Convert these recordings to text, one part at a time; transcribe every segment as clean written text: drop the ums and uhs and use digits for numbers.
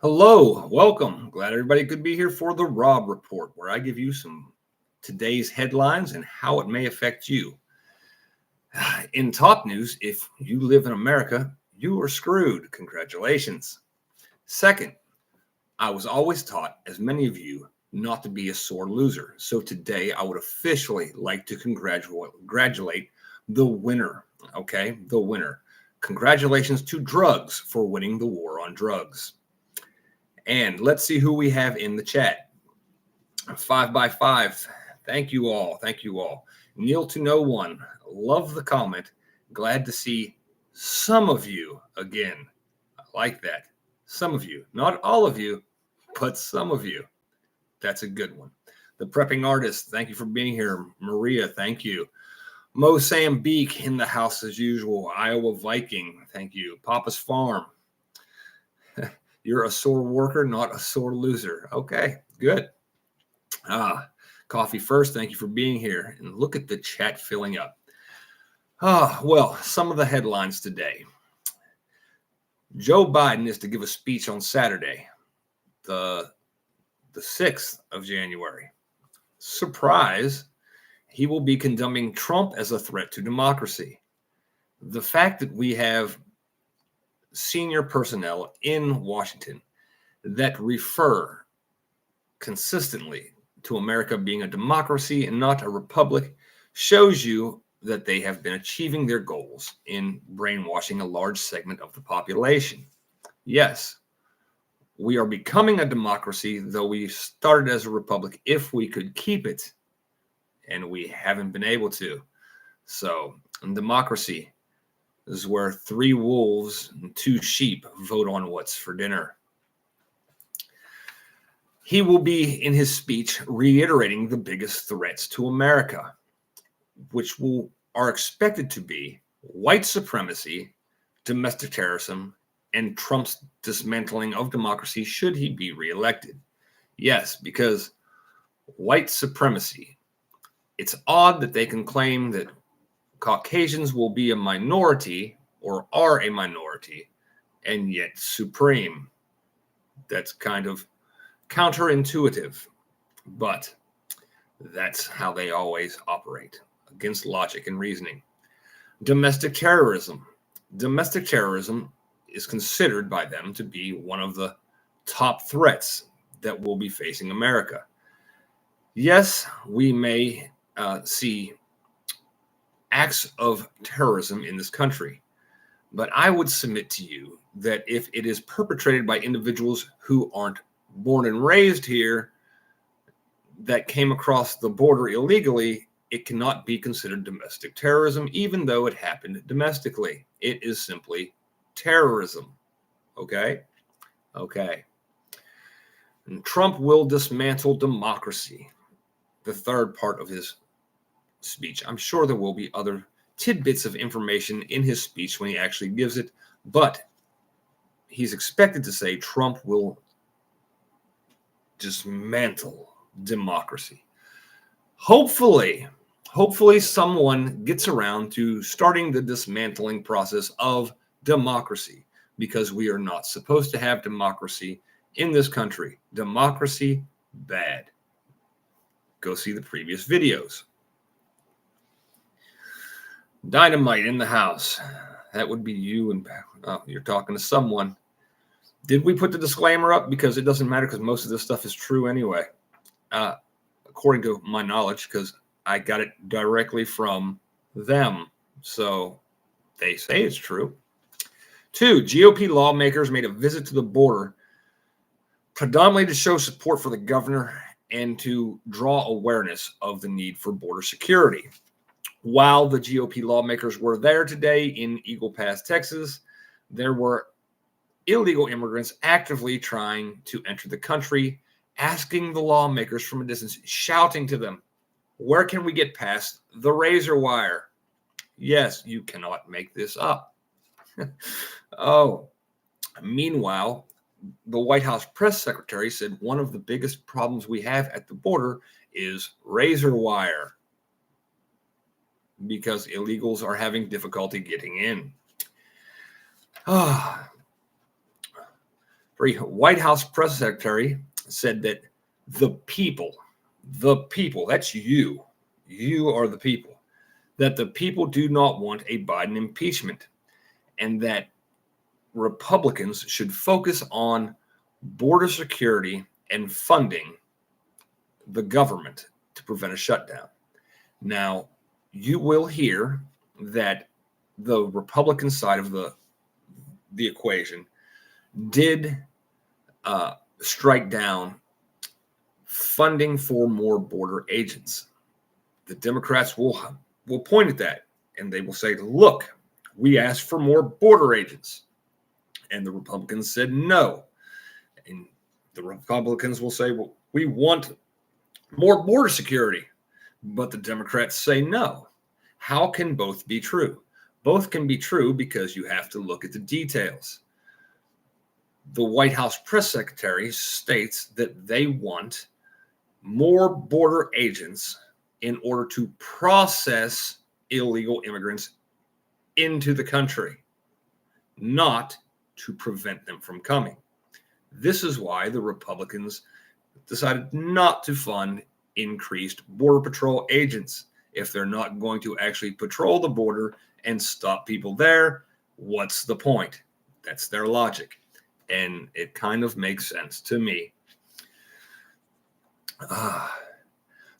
Hello, welcome. Glad everybody could be here for the Rob Report, where I give you some today's headlines and how it may affect you. In top news, if you live in America, you are screwed. Congratulations. Second, I was always taught, as many of you, not to be a sore loser. So today I would officially like to congratulate the winner. Okay, the winner. Congratulations to drugs for winning the war on drugs. And let's see who we have in the chat. 5x5. Thank you all. Thank you all. Neil to no one. Love the comment. Glad to see some of you again. I like that. Some of you. Not all of you, but some of you. That's a good one. The prepping artist. Thank you for being here. Maria, thank you. Mo Sambeek in the house as usual. Iowa Viking. Thank you. Papa's Farm. You're a sore worker, not a sore loser. Okay, good. Coffee first. Thank you for being here. And look at the chat filling up. Well, some of the headlines today. Joe Biden is to give a speech on Saturday, the 6th of January. Surprise, he will be condemning Trump as a threat to democracy. The fact that we have senior personnel in Washington that refer consistently to America being a democracy and not a republic shows you that they have been achieving their goals in brainwashing a large segment of the population. Yes, we are becoming a democracy, though we started as a republic if we could keep it, and we haven't been able to. So, democracy is where 3 wolves and 2 sheep vote on what's for dinner. He will be, in his speech, reiterating the biggest threats to America, which are expected to be white supremacy, domestic terrorism, and Trump's dismantling of democracy should he be reelected. Yes, because white supremacy, it's odd that they can claim that Caucasians will be a minority or are a minority and yet supreme. That's kind of counterintuitive, but that's how they always operate, against logic and reasoning. Domestic terrorism. Domestic terrorism is considered by them to be one of the top threats that will be facing America. Yes, we may see acts of terrorism in this country. But I would submit to you that if it is perpetrated by individuals who aren't born and raised here, that came across the border illegally, it cannot be considered domestic terrorism, even though it happened domestically. It is simply terrorism. Okay? Okay. And Trump will dismantle democracy. The third part of his speech. I'm sure there will be other tidbits of information in his speech when he actually gives it, but he's expected to say Trump will dismantle democracy. Hopefully someone gets around to starting the dismantling process of democracy, because we are not supposed to have democracy in this country. Democracy, bad. Go see the previous videos. Dynamite in the house. That would be you, and you're talking to someone. Did we put the disclaimer up? Because it doesn't matter, because most of this stuff is true anyway, according to my knowledge, because I got it directly from them. So they say it's true. 2, GOP lawmakers made a visit to the border predominantly to show support for the governor and to draw awareness of the need for border security. While the GOP lawmakers were there today in Eagle Pass, Texas, there were illegal immigrants actively trying to enter the country, asking the lawmakers from a distance, shouting to them, "Where can we get past the razor wire?" Yes, you cannot make this up. Meanwhile, the White House press secretary said one of the biggest problems we have at the border is razor wire, because illegals are having difficulty getting in. For White House press secretary said that the people, that's you are the people, that the people do not want a Biden impeachment, and that Republicans should focus on border security and funding the government to prevent a shutdown. Now, you will hear that the Republican side of the equation did strike down funding for more border agents. The Democrats will point at that and they will say, look, we asked for more border agents. And the Republicans said no. And the Republicans will say, well, we want more border security. But the Democrats say no. How can both be true? Both can be true because you have to look at the details. The White House press secretary states that they want more border agents in order to process illegal immigrants into the country, not to prevent them from coming. This is why the Republicans decided not to fund increased Border Patrol agents. If they're not going to actually patrol the border and stop people there, what's the point? That's their logic. And it kind of makes sense to me.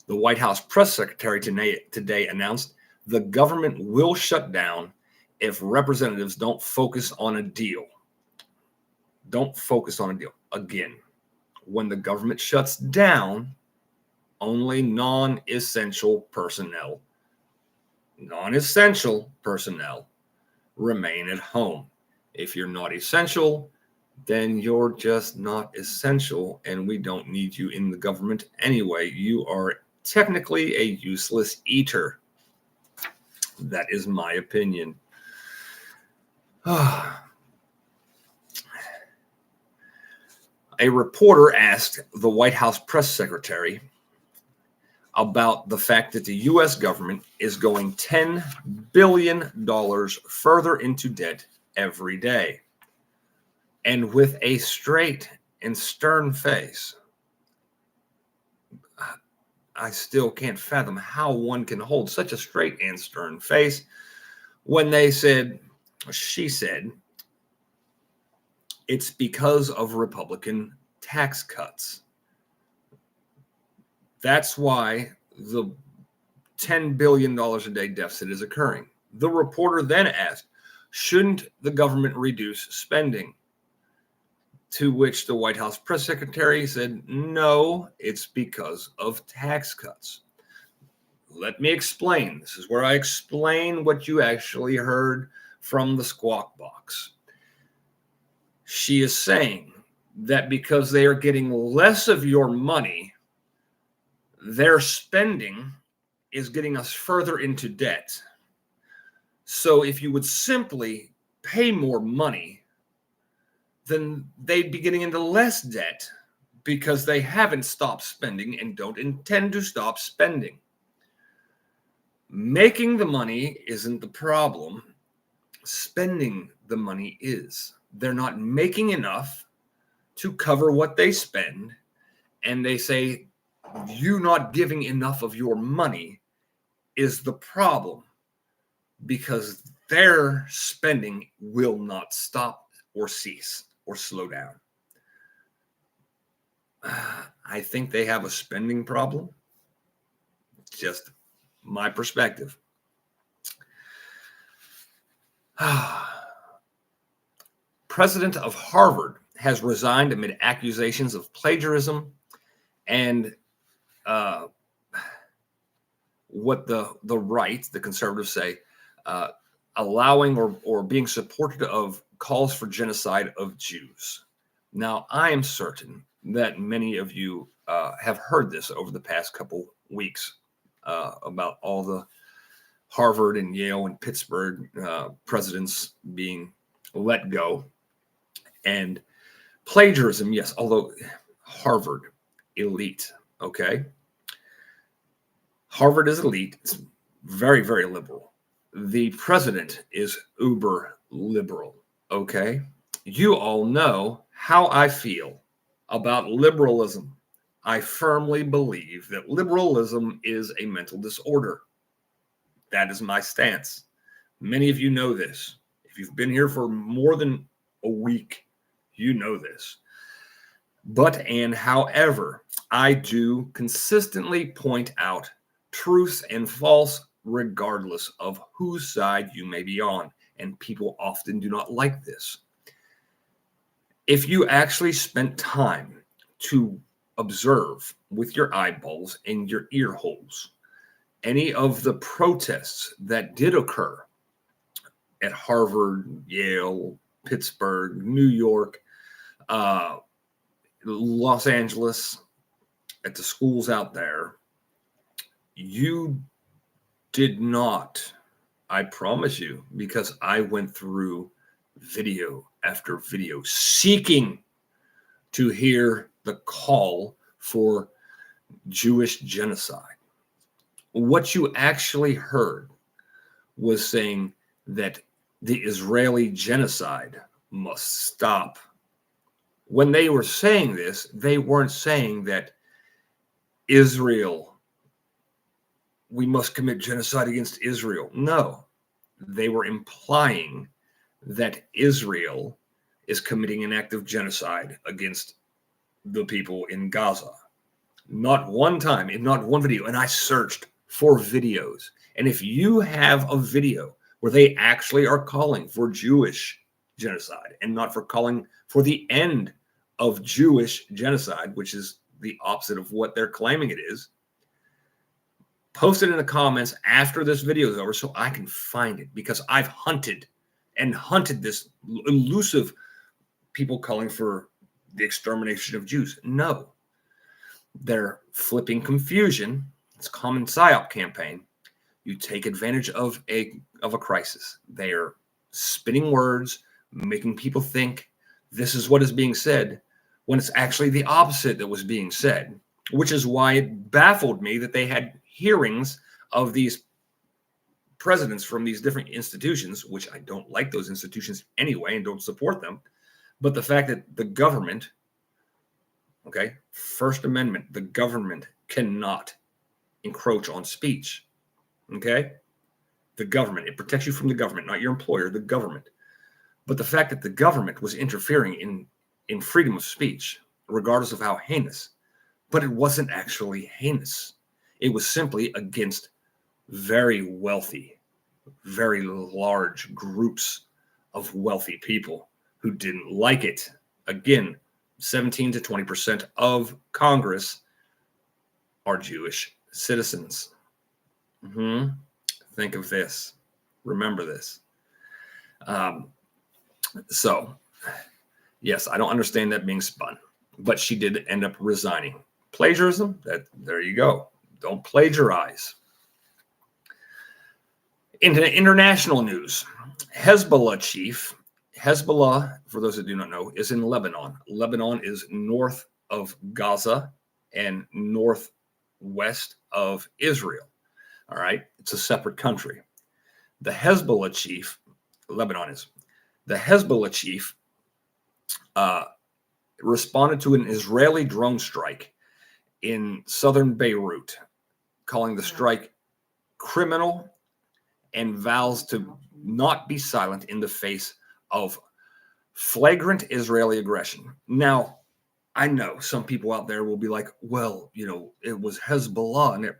The White House press secretary today announced the government will shut down if representatives don't focus on a deal. Don't focus on a deal. Again, when the government shuts down, only non-essential personnel remain at home. If you're not essential, then you're just not essential, and we don't need you in the government anyway. You are technically a useless eater. That is my opinion. A reporter asked the White House press secretary about the fact that the U.S. government is going $10 billion further into debt every day. And with a straight and stern face, I still can't fathom how one can hold such a straight and stern face when she said, it's because of Republican tax cuts. That's why the $10 billion a day deficit is occurring. The reporter then asked, shouldn't the government reduce spending? To which the White House press secretary said, no, it's because of tax cuts. Let me explain. This is where I explain what you actually heard from the squawk box. She is saying that because they are getting less of your money, their spending is getting us further into debt. So if you would simply pay more money, then they'd be getting into less debt because they haven't stopped spending and don't intend to stop spending. Making the money isn't the problem. Spending the money is. They're not making enough to cover what they spend, and they say you not giving enough of your money is the problem because their spending will not stop or cease or slow down. I think they have a spending problem. Just my perspective. President of Harvard has resigned amid accusations of plagiarism and what the right, the conservatives say, allowing or being supportive of calls for genocide of Jews. Now, I am certain that many of you have heard this over the past couple weeks about all the Harvard and Yale and Pittsburgh presidents being let go. And plagiarism, yes, although Harvard, elite, okay? Harvard is elite. It's very, very liberal. The president is uber liberal, okay? You all know how I feel about liberalism. I firmly believe that liberalism is a mental disorder. That is my stance. Many of you know this. If you've been here for more than a week, you know this. However, I do consistently point out truth and false regardless of whose side you may be on. And people often do not like this. If you actually spent time to observe with your eyeballs and your ear holes any of the protests that did occur at Harvard, Yale, Pittsburgh, New York, Los Angeles, at the schools out there, you did not, I promise you, because I went through video after video seeking to hear the call for Jewish genocide. What you actually heard was saying that the Israeli genocide must stop. When they were saying this, they weren't saying that Israel, we must commit genocide against Israel. No, they were implying that Israel is committing an act of genocide against the people in Gaza. Not one time, in not one video. And I searched for videos. And if you have a video where they actually are calling for Jewish genocide and not for calling for the end of Jewish genocide, which is the opposite of what they're claiming it is, post it in the comments after this video is over so I can find it, because I've hunted this elusive people calling for the extermination of Jews. No, they're flipping confusion. It's a common PSYOP campaign. You take advantage of a crisis. They are spinning words, making people think this is what is being said, when it's actually the opposite that was being said, which is why it baffled me that they had hearings of these presidents from these different institutions, which I don't like those institutions anyway and don't support them. But the fact that the government, okay, First Amendment, the government cannot encroach on speech, okay? The government, it protects you from the government, not your employer, the government. But the fact that the government was interfering in freedom of speech, regardless of how heinous, but it wasn't actually heinous. It was simply against very wealthy, very large groups of wealthy people who didn't like it. Again, 17 to 20% of Congress are Jewish citizens. Think of this. Remember this. So, yes, I don't understand that being spun, but she did end up resigning. Plagiarism? There you go. Don't plagiarize. Into international news, Hezbollah chief. Hezbollah, for those that do not know, is in Lebanon. Lebanon is north of Gaza and northwest of Israel. All right. It's a separate country. The Hezbollah chief, Lebanon is, the Hezbollah chief responded to an Israeli drone strike in southern Beirut, calling the strike criminal and vows to not be silent in the face of flagrant Israeli aggression. Now, I know some people out there will be like, well, it was Hezbollah. And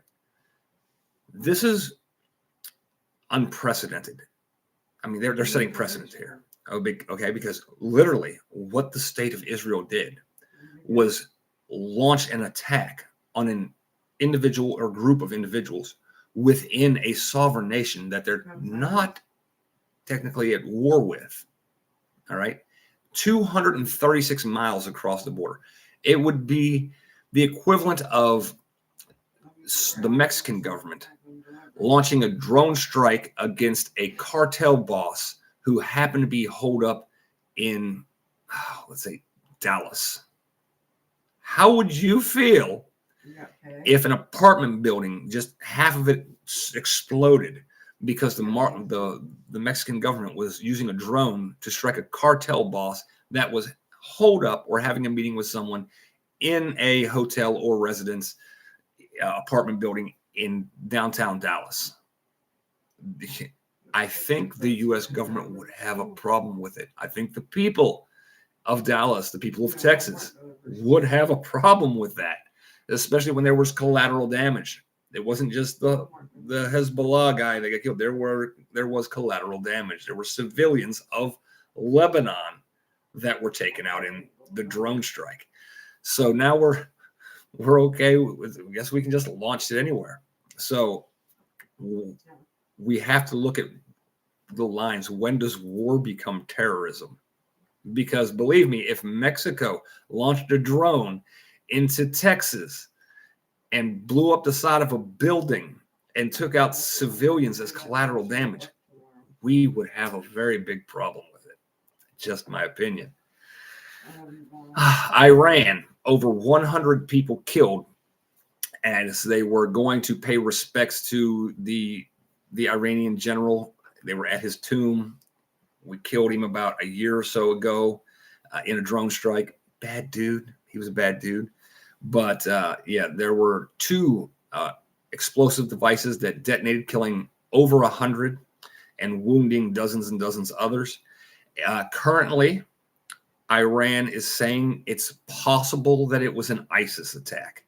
this is unprecedented. I mean, they're setting precedent here. Okay, because literally what the state of Israel did was launch an attack on an individual or group of individuals within a sovereign nation that they're not technically at war with. All right. 236 miles across the border. It would be the equivalent of the Mexican government launching a drone strike against a cartel boss who happened to be holed up in, let's say, Dallas. How would you feel if an apartment building, just half of it exploded because the Mexican government was using a drone to strike a cartel boss that was hold up or having a meeting with someone in a hotel or residence apartment building in downtown Dallas. I think the U.S. government would have a problem with it. I think the people of Dallas, the people of Texas, would have a problem with that, especially when there was collateral damage. It wasn't just the Hezbollah guy that got killed. There was collateral damage. There were civilians of Lebanon that were taken out in the drone strike. So now we're okay. I guess we can just launch it anywhere. So we have to look at the lines. When does war become terrorism? Because believe me, if Mexico launched a drone into Texas and blew up the side of a building and took out civilians as collateral damage, we would have a very big problem with it. Just my opinion. Iran, over 100 people killed as they were going to pay respects to the Iranian general. They were at his tomb. We killed him about a year or so ago in a drone strike. Bad dude. He was a bad dude. But there were 2 explosive devices that detonated, killing over 100 and wounding dozens and dozens of others. Currently, Iran is saying it's possible that it was an ISIS attack.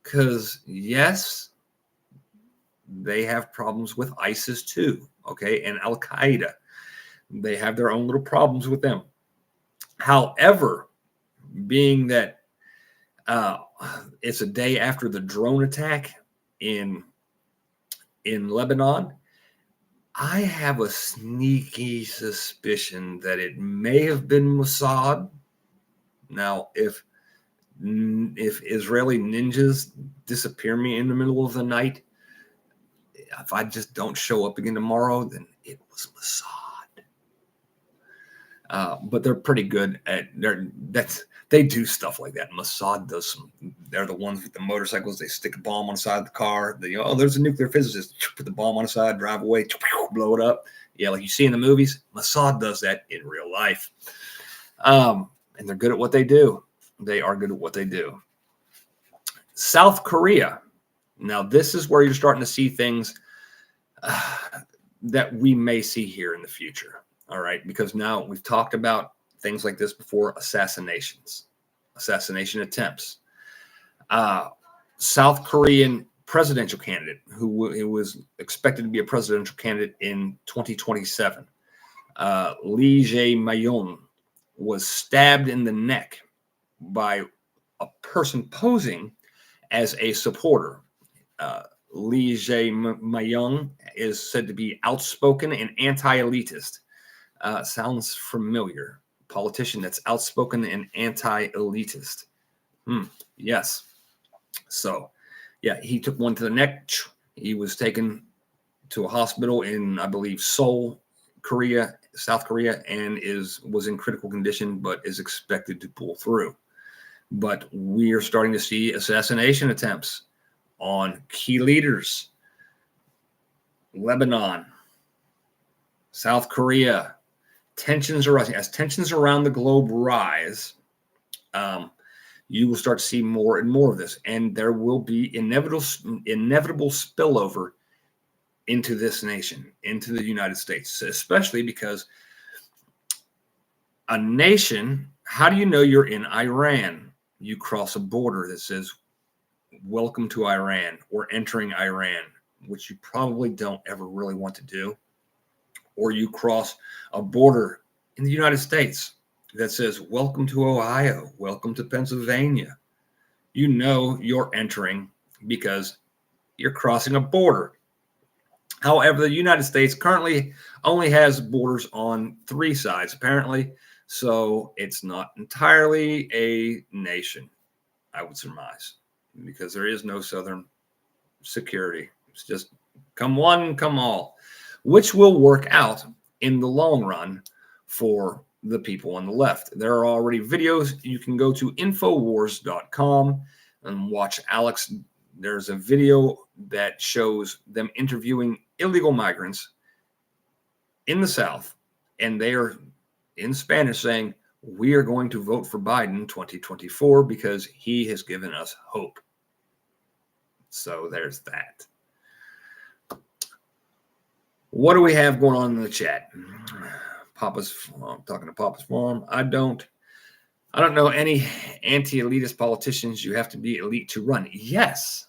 Because, yes, they have problems with ISIS too, okay, and Al-Qaeda. They have their own little problems with them. However, being that it's a day after the drone attack in Lebanon, I have a sneaky suspicion that it may have been Mossad. Now, if Israeli ninjas disappear me in the middle of the night, if I just don't show up again tomorrow, then it was Mossad. But they're pretty good at they do stuff like that. Mossad does some. They're the ones with the motorcycles. They stick a bomb on the side of the car. There's a nuclear physicist. Put the bomb on the side, drive away, blow it up. Yeah, like you see in the movies. Mossad does that in real life, and they're good at what they do. They are good at what they do. South Korea. Now, this is where you're starting to see things that we may see here in the future. All right, because now we've talked about things like this before: assassination attempts. South Korean presidential candidate who was expected to be a presidential candidate in 2027, Lee Jae-myung, was stabbed in the neck by a person posing as a supporter. Lee Jae-myung is said to be outspoken and anti-elitist. Sounds familiar. Politician that's outspoken and anti-elitist. Yes. So, yeah, he took one to the neck. He was taken to a hospital in, I believe, Seoul, South Korea, and was in critical condition, but is expected to pull through. But we are starting to see assassination attempts on key leaders. Lebanon, South Korea. Tensions are rising. As tensions around the globe rise, you will start to see more and more of this, and there will be inevitable spillover into this nation, into the United States, especially because a nation, how do you know you're in Iran? You cross a border that says, welcome to Iran, or entering Iran, which you probably don't ever really want to do. Or you cross a border in the United States that says, welcome to Ohio, welcome to Pennsylvania. You know you're entering because you're crossing a border. However, the United States currently only has borders on 3 sides, apparently, so it's not entirely a nation, I would surmise, because there is no southern security. It's just come one, come all, which will work out in the long run for the people on the left. There are already videos. You can go to Infowars.com and watch Alex. There's a video that shows them interviewing illegal migrants in the South, and they are in Spanish saying, we are going to vote for Biden 2024 because he has given us hope. So there's that. What do we have going on in the chat? I'm talking to Papa's Farm. I don't know any anti-elitist politicians. You have to be elite to run. Yes,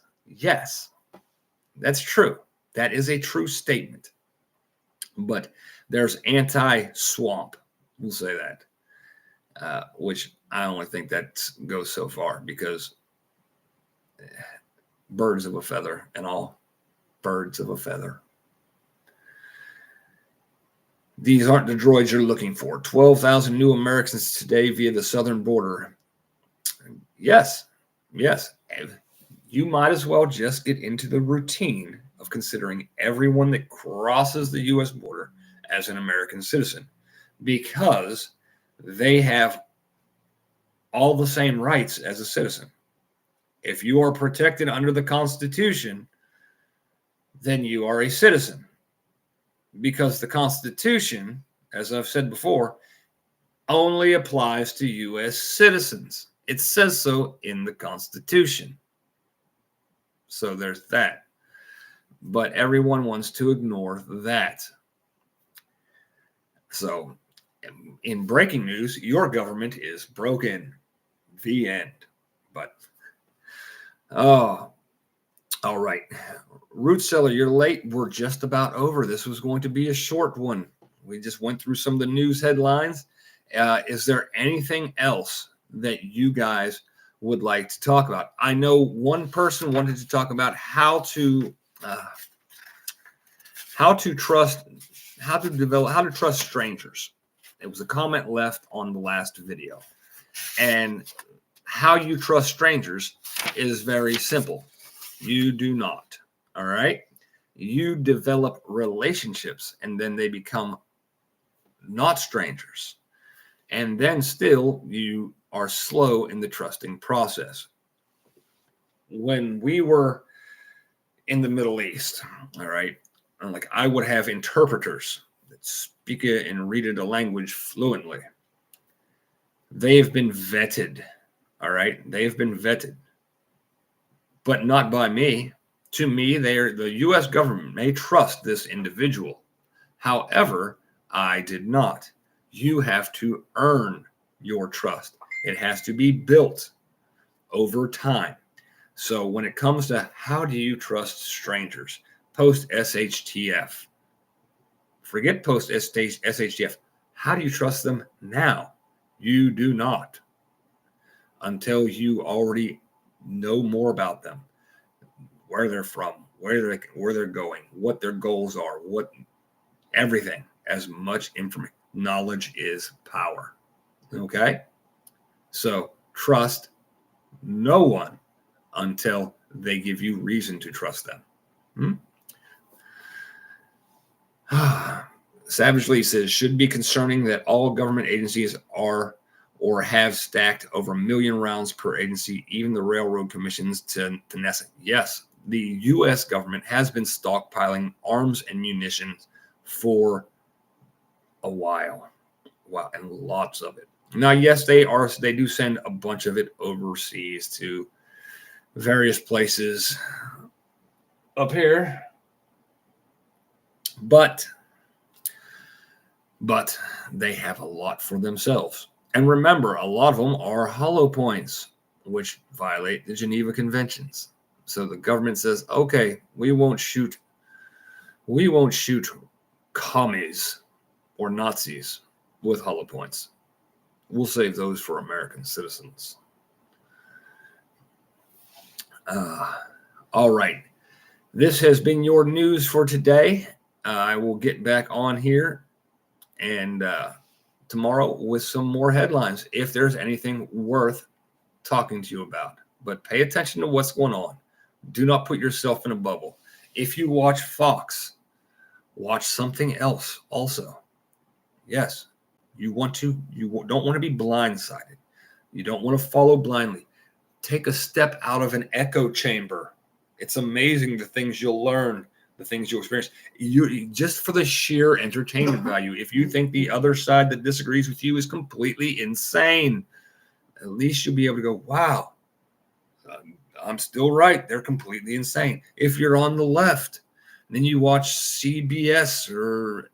that's true. That is a true statement. But there's anti-swamp. We'll say that, which I only think that goes so far because birds of a feather and all birds of a feather. These aren't the droids you're looking for. 12,000 new Americans today via the southern border. Yes. You might as well just get into the routine of considering everyone that crosses the U.S. border as an American citizen because they have all the same rights as a citizen. If you are protected under the Constitution, then you are a citizen. Because the Constitution, as I've said before, only applies to U.S. citizens. It says so in the Constitution. So there's that. But everyone wants to ignore that. So, in breaking news, your government is broken. The end. But, all right. Root Cellar, you're late. We're just about over. This was going to be a short one. We just went through some of the news headlines. Is there anything else that you guys would like to talk about? I know one person wanted to talk about how to trust strangers. It was a comment left on the last video. And how you trust strangers is very simple. You do not. All right. You develop relationships and then they become not strangers. And then still you are slow in the trusting process. When we were in the Middle East, all right, I would have interpreters that speak it and read it a language fluently. They've been vetted. All right. They've been vetted, but not by me. To me, the U.S. government may trust this individual. However, I did not. You have to earn your trust. It has to be built over time. So when it comes to how do you trust strangers, post SHTF. Forget post SHTF. How do you trust them now? You do not. Until you already know more about them. Where they're from, where they're going, what their goals are, everything. As much information. Knowledge is power. Okay? So trust no one until they give you reason to trust them. Savagely says, should be concerning that all government agencies are or have stacked over 1 million rounds per agency, even the railroad commissions to NASA. Yes, the U.S. government has been stockpiling arms and munitions for a while. Wow, and lots of it. Now, yes, they do send a bunch of it overseas to various places up here. But they have a lot for themselves. And remember, a lot of them are hollow points, which violate the Geneva Conventions. So the government says, okay, we won't shoot commies or Nazis with hollow points. We'll save those for American citizens. All right. This has been your news for today. I will get back on here and tomorrow with some more headlines if there's anything worth talking to you about. But pay attention to what's going on. Do not put yourself in a bubble. If you watch Fox, watch something else also. Yes, you don't want to be blindsided. You don't want to follow blindly. Take a step out of an echo chamber. It's amazing the things you'll learn the things you'll experience. You just for the sheer entertainment value. If you think the other side that disagrees with you is completely insane, at least you'll be able to go, wow, I'm still right. They're completely insane. If you're on the left, then you watch CBS or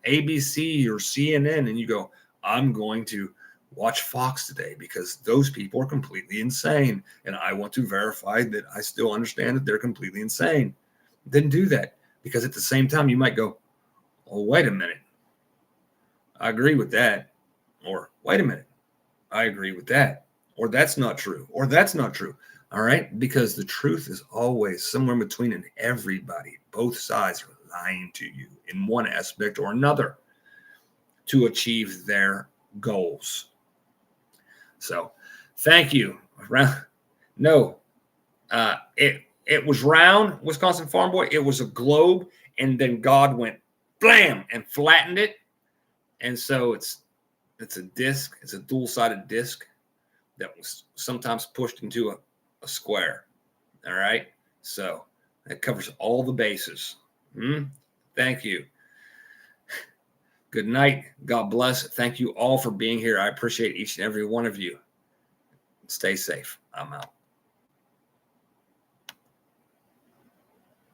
ABC or CNN and you go, I'm going to watch Fox today because those people are completely insane. And I want to verify that I still understand that they're completely insane. Then do that, because at the same time, you might go, oh, wait a minute. I agree with that. Or wait a minute. I agree with that. Or that's not true. Or that's not true. All right. Because the truth is always somewhere in between, and everybody, both sides are lying to you in one aspect or another to achieve their goals. So thank you. No, it was round, Wisconsin Farm Boy. It was a globe, and then God went blam and flattened it. And so it's a disc. It's a dual-sided disc that was sometimes pushed into a square. All right. So that covers all the bases. Thank you. Good night. God bless. Thank you all for being here. I appreciate each and every one of you. Stay safe. I'm out.